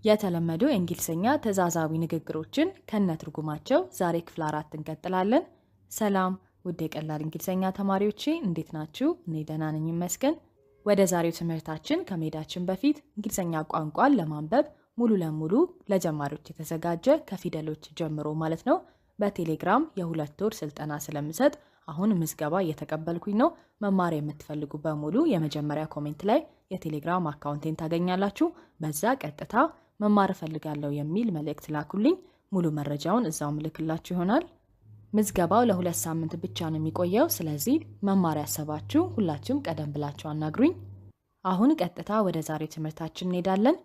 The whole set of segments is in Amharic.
የተለመዱ የእንግሊዝኛ ተዛዛቢ ንግግሮችን ከነትርጉማቸው ዛሬ ክፍል 4 እንቀጥላለን። ሰላም ውድ የቀላል እንግሊዝኛ ተማሪዎቼ እንዴት ናችሁ? እኔ ደህና ነኝ ይመስገን። ወደ ዛሬው ትምህርታችን ከመሄዳችን በፊት እንግሊዝኛ ቋንቋን ለማንበብ ሙሉ ለሙሉ ለጀማሪዎች የተዘጋጀ ከፊደሎች ጀምሮ ማለት ነው በቴሌግራም የ2 ወር ስልጠና ስለምሰጥ አሁን ምዝገባ እየተቀበልኩኝ ነው። መማር የምትፈልጉ በሙሉ የመጀመሪያ ኮሜንት ላይ የቴሌግራም አካውንቴን ታገኛላችሁ። በዛ ቀጥታ መማር እፈልጋለሁ የሚል መልእክት ላኩልኝ። ሙሉ መረጃውን እዛው ምልክላችሁ ይሆናል። ምዝገባው ለ2 ሳምንት ብቻ ነው የሚቆየው። ስለዚህ መማር ያሰባችሁ ሁላችሁም ቀደም ብላችሁ አናግሩኝ። አሁን ቀጥታ ወደ ዛሬው ትምህርታችን እንሄዳለን።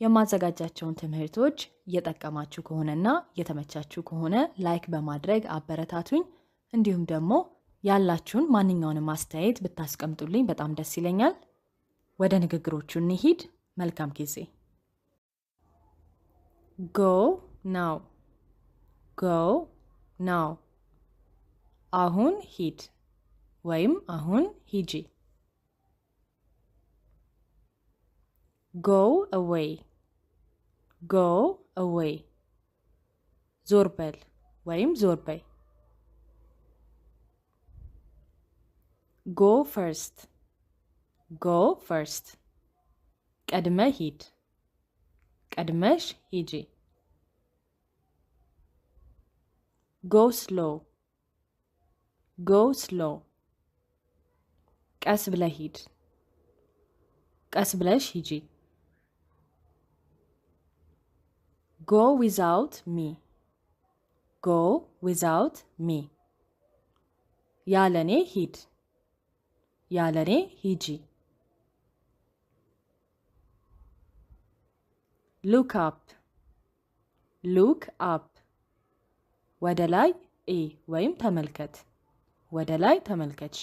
የማዘጋጃቸውን ትምህርቶች እየጠቀማችሁ ከሆነና እየተመቻችሁ ከሆነ ላይክ በማድረግ አበረታቱኝ። እንዲሁም ደግሞ ያላችሁን ማንኛውንም አስተያየት ብታስቀምጡልኝ በጣም ደስ ይለኛል። ወደ ንግግሮቹ እንሂድ። መልካም ጊዜ። Go now. Go now. አሁን ሂድ ወይም አሁን ሂጂ። Go away. Go away. ዞር በል ወይም ዞር በይ። Go first. Go first. ቀድመ ሂድ ቀድመሽ ሂጂ። Go slow. Go slow. ቀስ ብለህ ሂድ ቀስ ብለሽ ሂጂ። Go without me. Go without me. ያለኔ ሂድ ያለኔ ሂጂ። Look up. Look up. ወደ ላይ ወይም ተመልከት ወደ ላይ ተመልከች።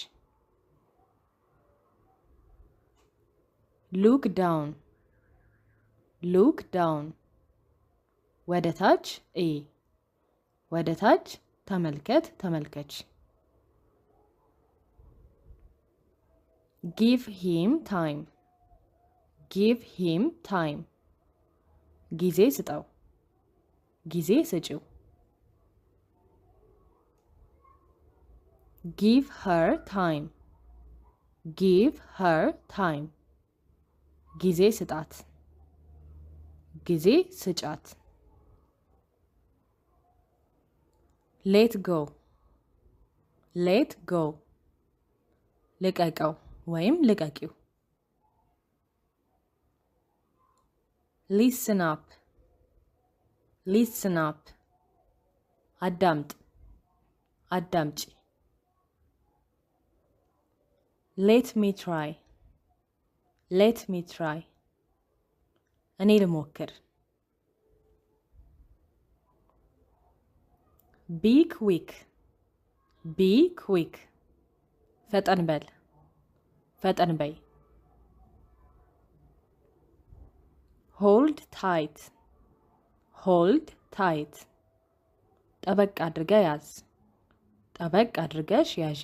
Look down. Look down. ወደ ታች ወደ ታች ተመልከት ተመልከች። Give him time. Give him time. ጊዜ ስጠው ጊዜ ስጪው። Give her time. Give her time. ጊዜ ስጣት ጊዜ ስጫት። Let go. Let go. ልቀቀው ወይም ልቀቂው። Listen up. Listen up. አዳምጥ አዳምጪ። Let me try. Let me try. እኔ ልሞክር። Be quick. Be quick. ፈጠን በል ፈጠን በይ። Hold tight. Hold tight. ጠበቅ አድርገ ያዝ ጠበቅ አድርገሽ ያዢ።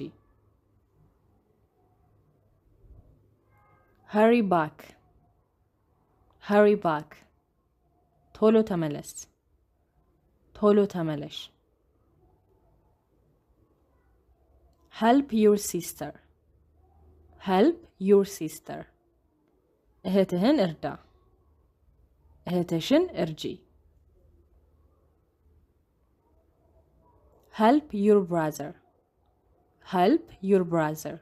Hurry back. Hurry back. ቶሎ ተመለስ ቶሎ ተመለሽ። Help your sister. Help your sister. እህትህን እርዳ እህትሽን እርጂ። Help your brother. Help your brother.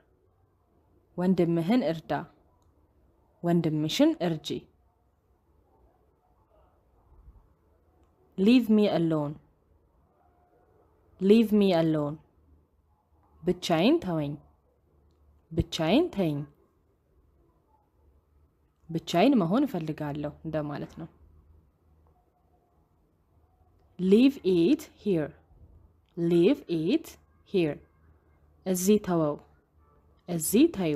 ወንድምህን እርዳ ወንድምሽን እርጂ። Leave me alone. Leave me alone. ብቻዬን ተወኝ ብቻዬን ተይኝ። ብቻዬን መሆን እፈልጋለሁ እንደማለት ነው። Leave it here. Leave it here. እዚህ ተወው እዚህ ተዩ።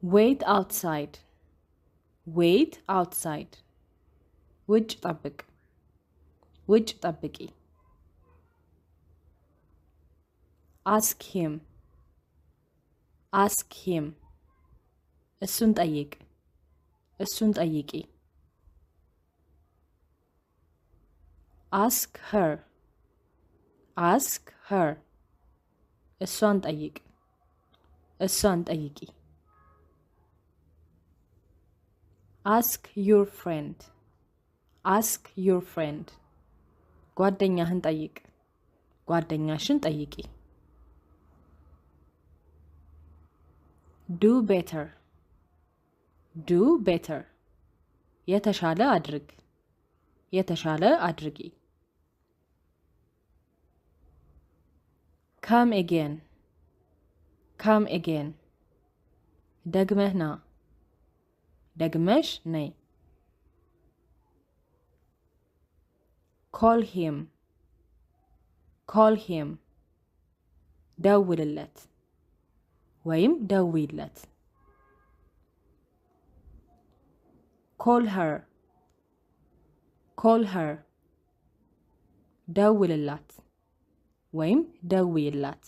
Wait outside. Wait outside. ውጭ ጠብቅ ውጭ ጠብቂ። Ask him. Ask him. እሱን ጠይቅ እሱን ጠይቂ። ask her ask her እሷን ጠይቅ እሷን ጠይቂ። ask your friend ask your friend ጓደኛህን ጠይቅ ጓደኛሽን ጠይቂ። do better do better የተሻለ አድርግ የተሻለ አድርጊ። come again come again ደግመህ ና ደግመሽ ነይ። call him call him ደውልለት ወይም ደውይለት። call her call her ደውልላት ወይም ደውይላት።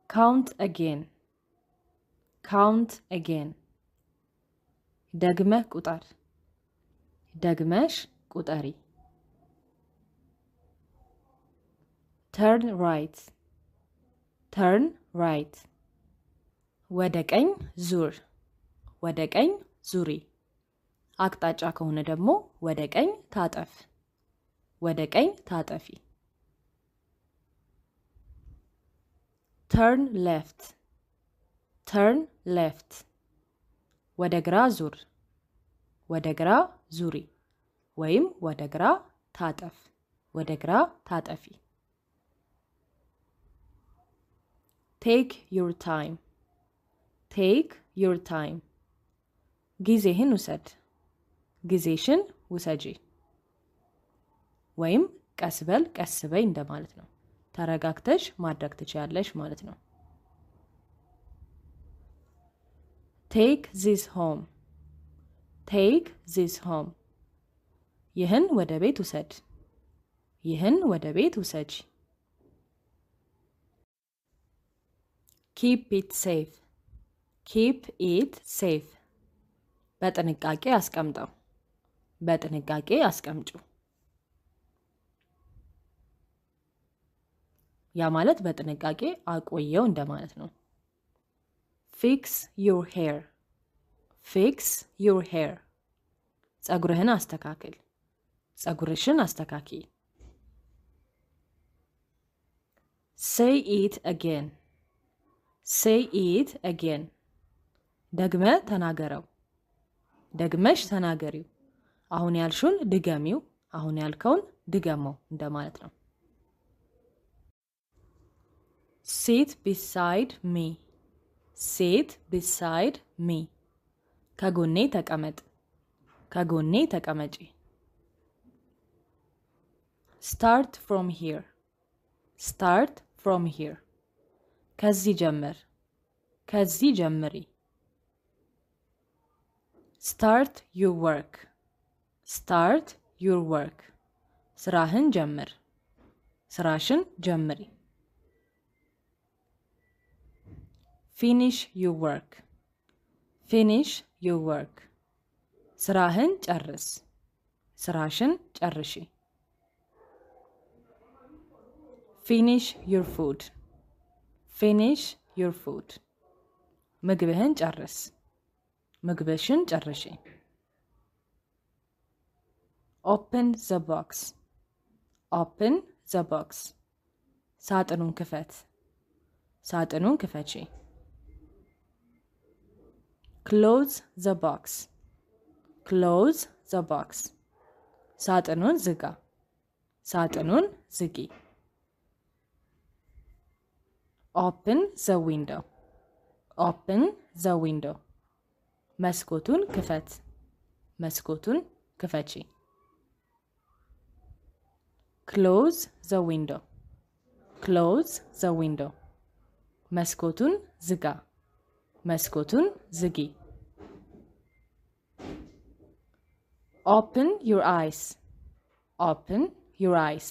count again count again ደግመህ ቁጠር ደግመሽ ቁጠሪ። turn right turn right ወደ ቀኝ ዙር ወደ ቀኝ ዙሪ። አቅጣጫ ከሆነ ደግሞ ወደ ቀኝ ታጠፍ ወደ ቀኝ ታጠፊ። turn left turn left ወደ ግራ ዙር ወደ ግራ ዙሪ ወይም ወደ ግራ ታጠፍ ወደ ግራ ታጠፊ። take your time take your time ጊዜህን ውሰድ ጊዜሽን ውሰጂ ወይም ቀስበል ቀስበይ እንደማለት ነው። ተረጋግተሽ ማድረግ ትችያለሽ ማለት ነው። take this home take this home ይህን ወደ ቤት ውሰድ ይህን ወደ ቤት ውሰጂ። keep it safe keep it safe በጥንቃቄ አስቀምጠው በጥንቃቄ አስቀምጩ። ያ ማለት በጥንቃቄ አቆየው እንደማለት ነው። fix your hair fix your hair ጸጉርህን አስተካክል ጸጉርሽን አስተካኪ። say it again say it again ደግመ ተናገረው ደግመሽ ተናገሪው። አሁን ያልሹን ድገሚው አሁን ያልከውን ድገመው እንደማለት ነው። sit beside me sit beside me ከጎኔ ተቀመጥ ከጎኔ ተቀመጪ። start from here start from here ከዚህ ጀምር ከዚህ ጀምሪ። start your work start your work ስራህን ጀምር ስራሽን ጀምሪ። finish your work finish your work ስራህን ጨርስ ስራሽን ጨርሺ። finish your food finish your food ምግብህን ጨርስ ምግብሽን ጨርሺ። open the box open the box ሳጥኑን ክፈት ሳጥኑን ክፈቺ። close the box close the box ሳጥኑን ዝጋ ሳጥኑን ዝጊ። open the window open the window መስኮቱን ክፈት መስኮቱን ክፈቺ። close the window close the window መስኮቱን ዝጋ መስኮቱን ዝጊ። open your eyes open your eyes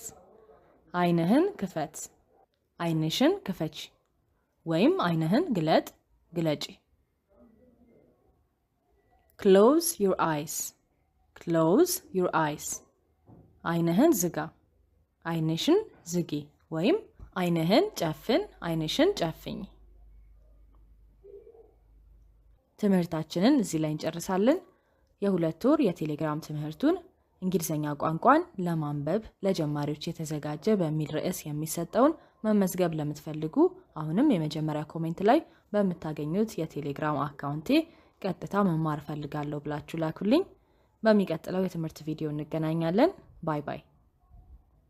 አይንህን ክፈት አይንሽን ክፈች ወይም አይንህን ግለጥ ግለጪ Close your eyes. Close your eyes. አይንህን ዝጋ። አይንሽን ዝጊ ወይም አይንህን ጨፍን፣ አይንሽን ጨፍኝ። ትምህርታችንን እዚህ ላይ እንጨርሳለን። የ2 ወር የቴሌግራም ትምህርቱን እንግሊዘኛ ቋንቋን ለማንበብ ለጀማሪዎች የተዘጋጀ በሚል ርዕስ የሚሰጠውን መመዝገብ ለምትፈልጉ አሁንም የመጀመሪያ ኮሜንት ላይ በመታገኙት የቴሌግራም አካውንቴ ቀጥታ መማር ፈልጋለሁ ብላችሁ ላኩልኝ። በሚቀጥለው የትምህርት ቪዲዮ እንገናኛለን። ባይ ባይ።